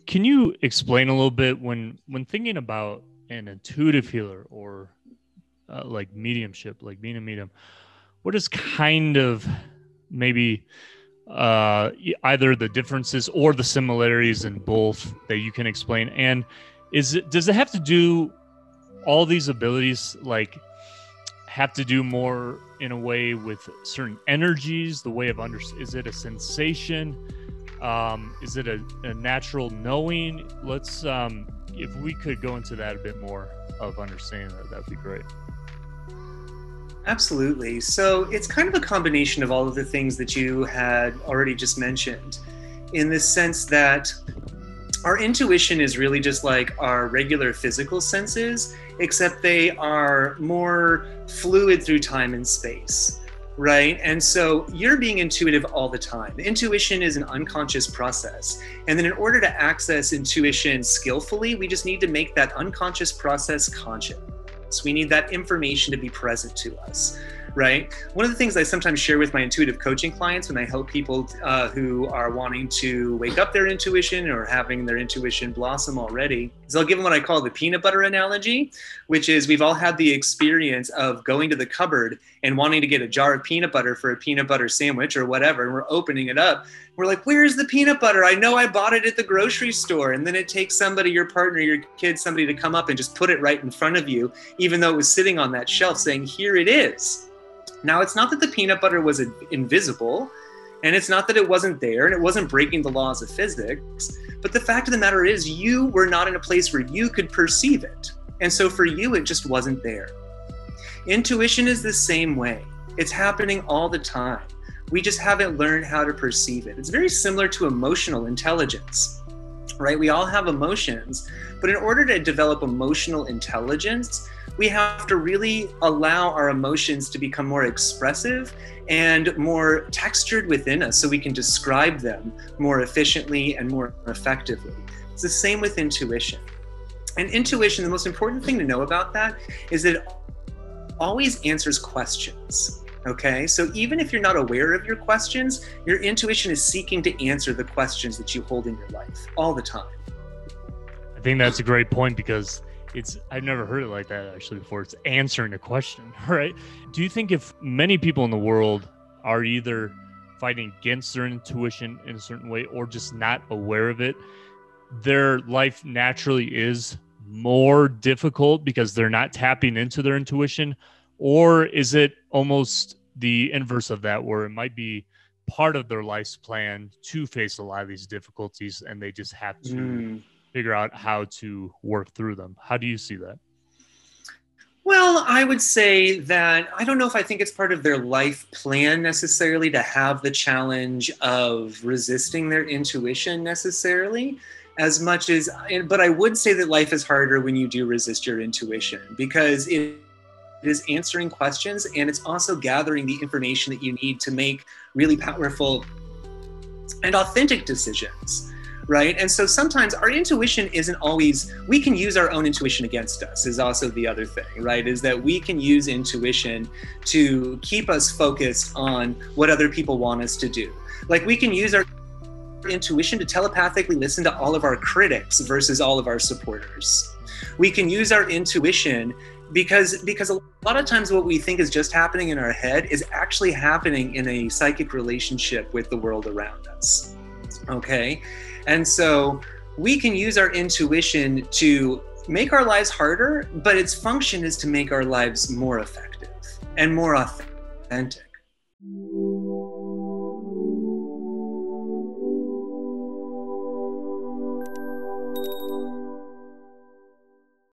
Can you explain a little bit when thinking about an intuitive healer or like mediumship, like being a medium, what is kind of maybe either the differences or the similarities in both that you can explain? And does it have to do all these abilities like have to do more in a way with certain energies, the way of is it a sensation? Is it a natural knowing? Let's if we could go into that a bit more of understanding that'd be great. Absolutely. So it's kind of a combination of all of the things that you had already just mentioned, in the sense that our intuition is really just like our regular physical senses, except they are more fluid through time and space, right? And so you're being intuitive all the time. Intuition is an unconscious process. And then in order to access intuition skillfully, we just need to make that unconscious process conscious. We need that information to be present to us, right? One of the things I sometimes share with my intuitive coaching clients when I help people who are wanting to wake up their intuition or having their intuition blossom already is I'll give them what I call the peanut butter analogy, which is we've all had the experience of going to the cupboard and wanting to get a jar of peanut butter for a peanut butter sandwich or whatever, and we're opening it up. We're like, where's the peanut butter? I know I bought it at the grocery store. And then it takes somebody, your partner, your kid, somebody to come up and just put it right in front of you, even though it was sitting on that shelf saying, here it is. Now, it's not that the peanut butter was invisible, and it's not that it wasn't there, and it wasn't breaking the laws of physics, but the fact of the matter is you were not in a place where you could perceive it. And so for you, it just wasn't there. Intuition is the same way. It's happening all the time. We just haven't learned how to perceive it. It's very similar to emotional intelligence, right? We all have emotions, but in order to develop emotional intelligence, we have to really allow our emotions to become more expressive and more textured within us so we can describe them more efficiently and more effectively. It's the same with intuition. And intuition, the most important thing to know about that is that it always answers questions. Okay, so even if you're not aware of your questions, your intuition is seeking to answer the questions that you hold in your life all the time. I think that's a great point because I've never heard it like that actually before. It's answering a question, right? Do you think if many people in the world are either fighting against their intuition in a certain way or just not aware of it, their life naturally is more difficult because they're not tapping into their intuition? Or is it almost the inverse of that, where it might be part of their life's plan to face a lot of these difficulties and they just have to figure out how to work through them? How do you see that? Well, I would say that I don't know if I think it's part of their life plan necessarily to have the challenge of resisting their intuition necessarily, as much as, but I would say that life is harder when you do resist your intuition, because it is answering questions and it's also gathering the information that you need to make really powerful and authentic decisions, right? And so sometimes our intuition isn't always, we can use our own intuition against us is also the other thing, right? Is that we can use intuition to keep us focused on what other people want us to do. Like we can use our intuition to telepathically listen to all of our critics versus all of our supporters. We can use our intuition because a lot of times what we think is just happening in our head is actually happening in a psychic relationship with the world around us, okay? And so we can use our intuition to make our lives harder, but its function is to make our lives more effective and more authentic.